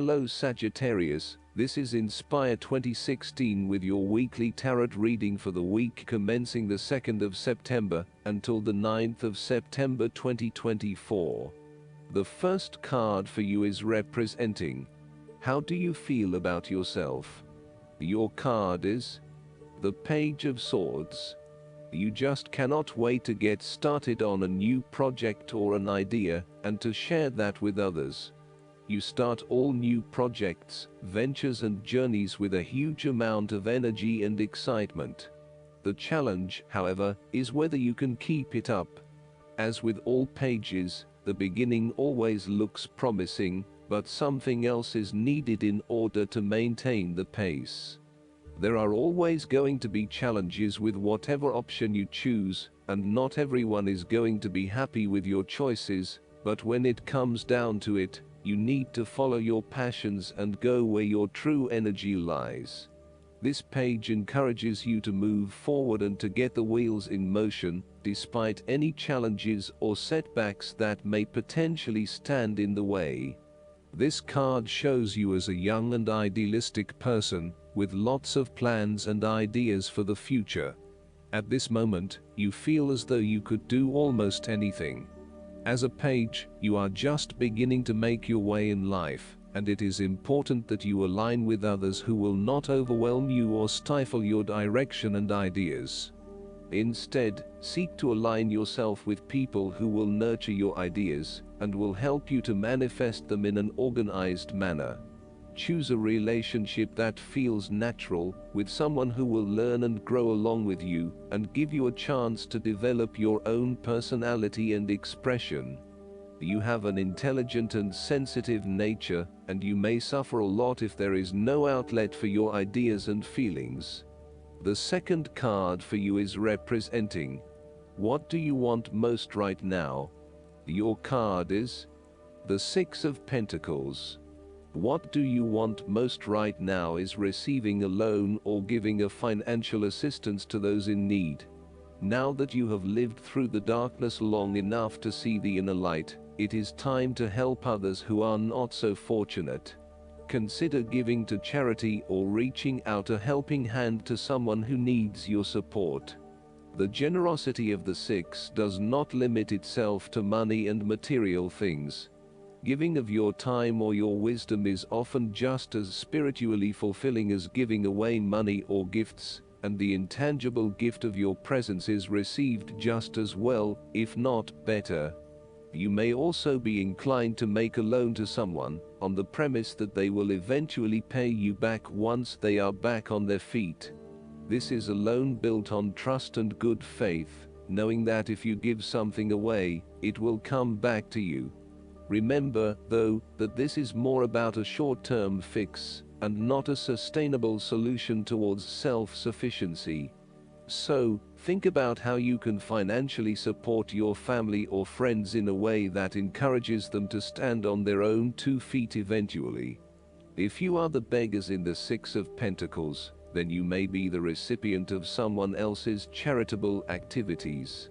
Hello Sagittarius, this is Inspire 2016 with your weekly tarot reading for the week commencing the 2nd of September until the 9th of September 2024. The first card for you is representing, how do you feel about yourself? Your card is the Page of Swords. You just cannot wait to get started on a new project or an idea and to share that with others. You start all new projects, ventures and journeys with a huge amount of energy and excitement. The challenge, however, is whether you can keep it up. As with all pages, the beginning always looks promising, but something else is needed in order to maintain the pace. There are always going to be challenges with whatever option you choose, and not everyone is going to be happy with your choices, but when it comes down to it, you need to follow your passions and go where your true energy lies. This page encourages you to move forward and to get the wheels in motion, despite any challenges or setbacks that may potentially stand in the way. This card shows you as a young and idealistic person, with lots of plans and ideas for the future. At this moment, you feel as though you could do almost anything. As a page, you are just beginning to make your way in life, and it is important that you align with others who will not overwhelm you or stifle your direction and ideas. Instead, seek to align yourself with people who will nurture your ideas and will help you to manifest them in an organized manner. Choose a relationship that feels natural, with someone who will learn and grow along with you, and give you a chance to develop your own personality and expression. You have an intelligent and sensitive nature, and you may suffer a lot if there is no outlet for your ideas and feelings. The second card for you is representing, what do you want most right now? Your card is the Six of Pentacles. What do you want most right now is receiving a loan or giving a financial assistance to those in need. Now that you have lived through the darkness long enough to see the inner light, it is time to help others who are not so fortunate. Consider giving to charity or reaching out a helping hand to someone who needs your support. The generosity of the Six does not limit itself to money and material things. Giving of your time or your wisdom is often just as spiritually fulfilling as giving away money or gifts, and the intangible gift of your presence is received just as well, if not better. You may also be inclined to make a loan to someone, on the premise that they will eventually pay you back once they are back on their feet. This is a loan built on trust and good faith, knowing that if you give something away, it will come back to you. Remember, though, that this is more about a short-term fix, and not a sustainable solution towards self-sufficiency. So, think about how you can financially support your family or friends in a way that encourages them to stand on their own 2 feet eventually. If you are the beggars in the Six of Pentacles, then you may be the recipient of someone else's charitable activities.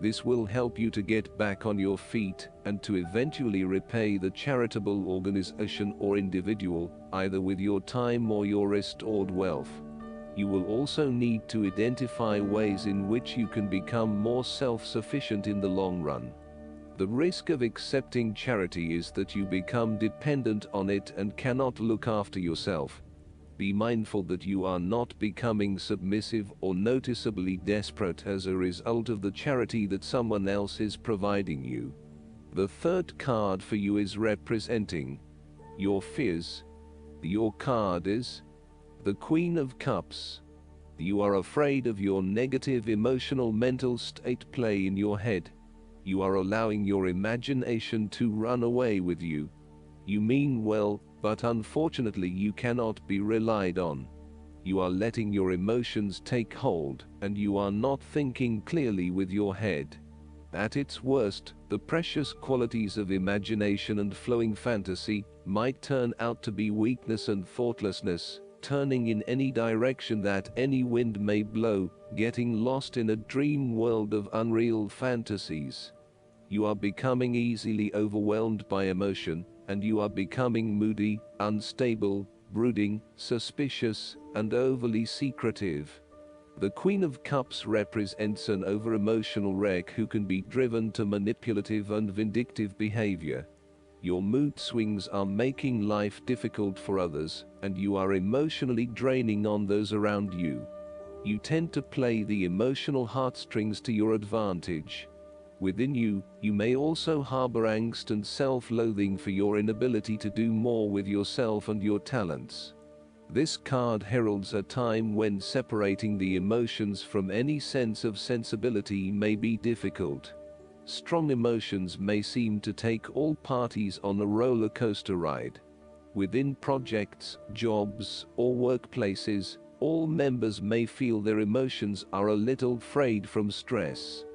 This will help you to get back on your feet and to eventually repay the charitable organization or individual, either with your time or your restored wealth. You will also need to identify ways in which you can become more self-sufficient in the long run. The risk of accepting charity is that you become dependent on it and cannot look after yourself. Be mindful that you are not becoming submissive or noticeably desperate as a result of the charity that someone else is providing you. The third card for you is representing your fears. Your card is the Queen of Cups. You are afraid of your negative emotional mental state play in your head. You are allowing your imagination to run away with you. You mean well, but unfortunately you cannot be relied on. You are letting your emotions take hold, and you are not thinking clearly with your head. At its worst, the precious qualities of imagination and flowing fantasy might turn out to be weakness and thoughtlessness, turning in any direction that any wind may blow, getting lost in a dream world of unreal fantasies. You are becoming easily overwhelmed by emotion, and you are becoming moody, unstable, brooding, suspicious, and overly secretive. The Queen of Cups represents an over-emotional wreck who can be driven to manipulative and vindictive behavior. Your mood swings are making life difficult for others, and you are emotionally draining on those around you. You tend to play the emotional heartstrings to your advantage. Within you, you may also harbor angst and self-loathing for your inability to do more with yourself and your talents. This card heralds a time when separating the emotions from any sense of sensibility may be difficult. Strong emotions may seem to take all parties on a roller coaster ride. Within projects, jobs, or workplaces, all members may feel their emotions are a little frayed from stress.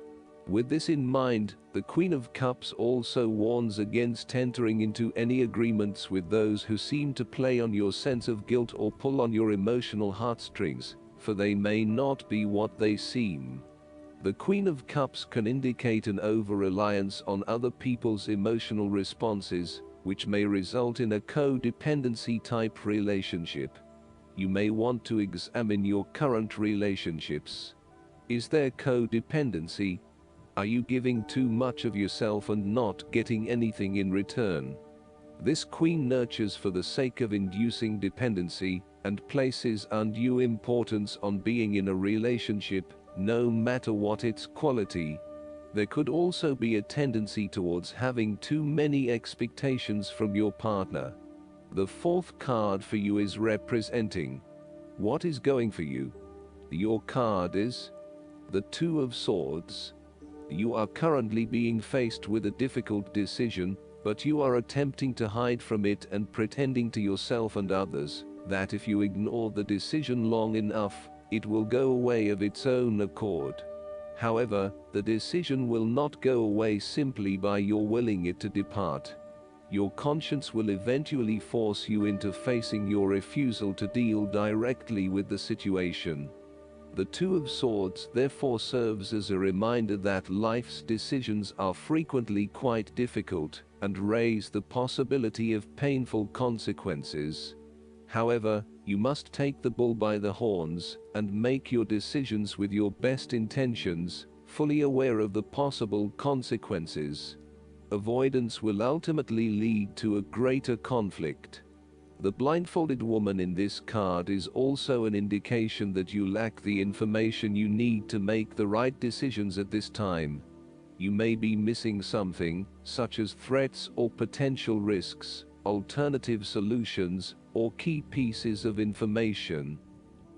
With this in mind, the Queen of Cups also warns against entering into any agreements with those who seem to play on your sense of guilt or pull on your emotional heartstrings, for they may not be what they seem. The Queen of Cups can indicate an over-reliance on other people's emotional responses, which may result in a codependency type relationship. You may want to examine your current relationships. Is there codependency? Are you giving too much of yourself and not getting anything in return? This queen nurtures for the sake of inducing dependency and places undue importance on being in a relationship, no matter what its quality. There could also be a tendency towards having too many expectations from your partner. The fourth card for you is representing what is going for you. Your card is the Two of Swords. You are currently being faced with a difficult decision, but you are attempting to hide from it and pretending to yourself and others that if you ignore the decision long enough, it will go away of its own accord. However, the decision will not go away simply by your willing it to depart. Your conscience will eventually force you into facing your refusal to deal directly with the situation. The Two of Swords therefore serves as a reminder that life's decisions are frequently quite difficult and raise the possibility of painful consequences. However, you must take the bull by the horns and make your decisions with your best intentions, fully aware of the possible consequences. Avoidance will ultimately lead to a greater conflict. The blindfolded woman in this card is also an indication that you lack the information you need to make the right decisions at this time. You may be missing something, such as threats or potential risks, alternative solutions, or key pieces of information.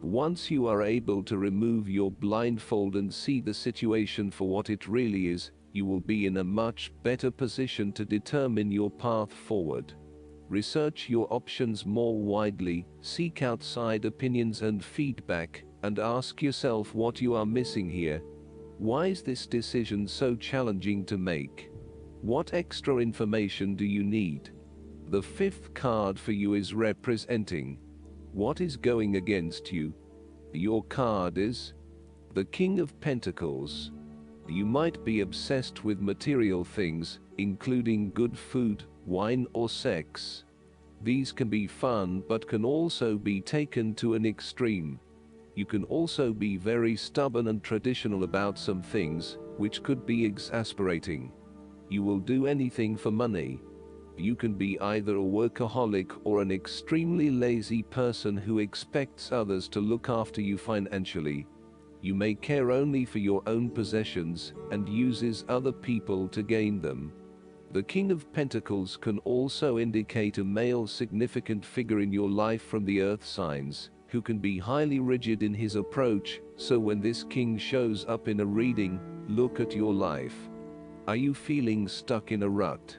Once you are able to remove your blindfold and see the situation for what it really is, you will be in a much better position to determine your path forward. Research your options more widely, seek outside opinions and feedback, and ask yourself what you are missing here. Why is this decision so challenging to make? What extra information do you need? The fifth card for you is representing what is going against you. Your card is the King of Pentacles. You might be obsessed with material things, including good food, wine, or sex. These can be fun but can also be taken to an extreme. You can also be very stubborn and traditional about some things, which could be exasperating. You will do anything for money. You can be either a workaholic or an extremely lazy person who expects others to look after you financially. You may care only for your own possessions and uses other people to gain them. The King of Pentacles can also indicate a male significant figure in your life from the earth signs, who can be highly rigid in his approach, so when this king shows up in a reading, look at your life. Are you feeling stuck in a rut?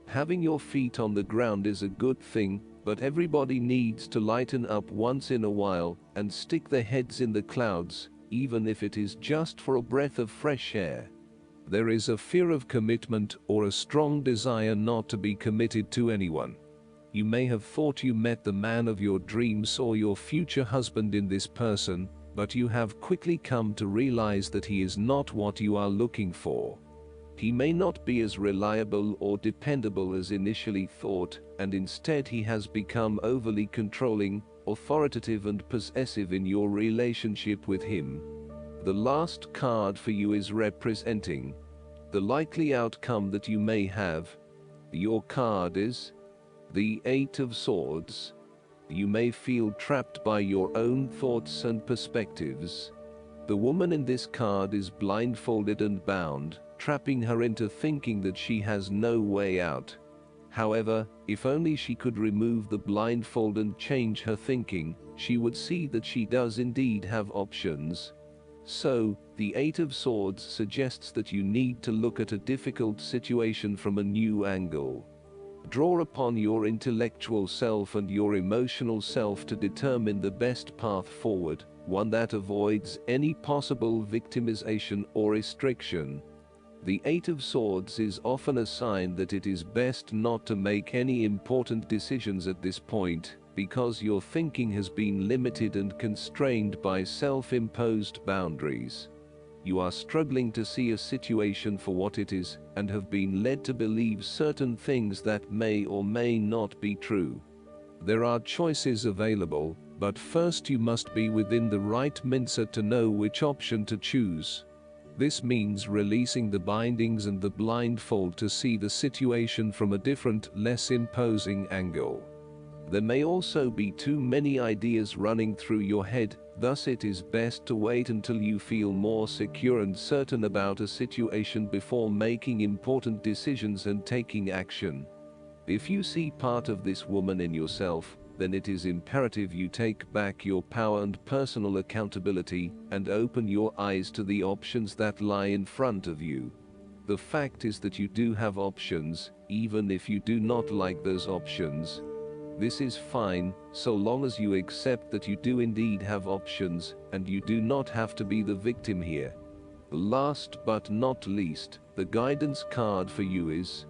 Having your feet on the ground is a good thing, but everybody needs to lighten up once in a while and stick their heads in the clouds, even if it is just for a breath of fresh air. There is a fear of commitment or a strong desire not to be committed to anyone. You may have thought you met the man of your dreams or your future husband in this person, but you have quickly come to realize that he is not what you are looking for. He may not be as reliable or dependable as initially thought, and instead he has become overly controlling, authoritative and possessive in your relationship with him. The last card for you is representing the likely outcome that you may have. Your card is the Eight of Swords. You may feel trapped by your own thoughts and perspectives. The woman in this card is blindfolded and bound, trapping her into thinking that she has no way out. However, if only she could remove the blindfold and change her thinking, she would see that she does indeed have options. So, the Eight of Swords suggests that you need to look at a difficult situation from a new angle. Draw upon your intellectual self and your emotional self to determine the best path forward, one that avoids any possible victimization or restriction. The Eight of Swords is often a sign that it is best not to make any important decisions at this point, because your thinking has been limited and constrained by self-imposed boundaries. You are struggling to see a situation for what it is, and have been led to believe certain things that may or may not be true. There are choices available, but first you must be within the right mindset to know which option to choose. This means releasing the bindings and the blindfold to see the situation from a different, less imposing angle. There may also be too many ideas running through your head, thus it is best to wait until you feel more secure and certain about a situation before making important decisions and taking action. If you see part of this woman in yourself, then it is imperative you take back your power and personal accountability, and open your eyes to the options that lie in front of you. The fact is that you do have options, even if you do not like those options. This is fine, so long as you accept that you do indeed have options, and you do not have to be the victim here. Last but not least, the guidance card for you is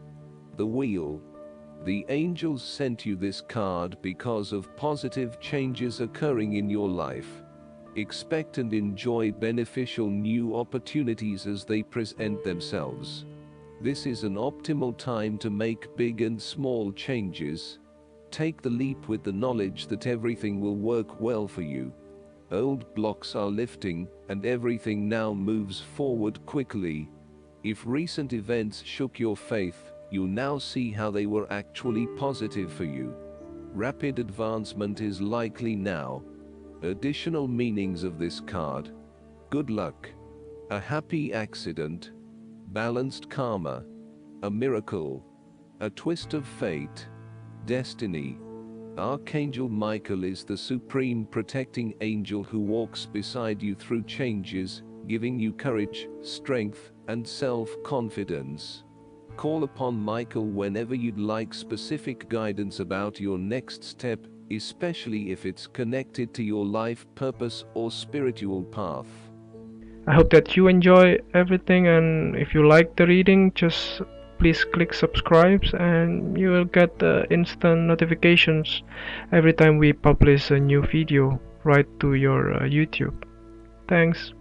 the Wheel. The angels sent you this card because of positive changes occurring in your life. Expect and enjoy beneficial new opportunities as they present themselves. This is an optimal time to make big and small changes. Take the leap with the knowledge that everything will work well for you. Old blocks are lifting, and everything now moves forward quickly. If recent events shook your faith, you now see how they were actually positive for you. Rapid advancement is likely now. Additional meanings of this card: good luck, a happy accident, balanced karma, a miracle, a twist of fate, destiny. Archangel Michael is the supreme protecting angel who walks beside you through changes, giving you courage, strength, and self-confidence. Call upon Michael whenever you'd like specific guidance about your next step, especially if it's connected to your life purpose or spiritual path. I hope that you enjoy everything, and if you like the reading, just please click subscribe and you will get the instant notifications every time we publish a new video right to your YouTube. Thanks.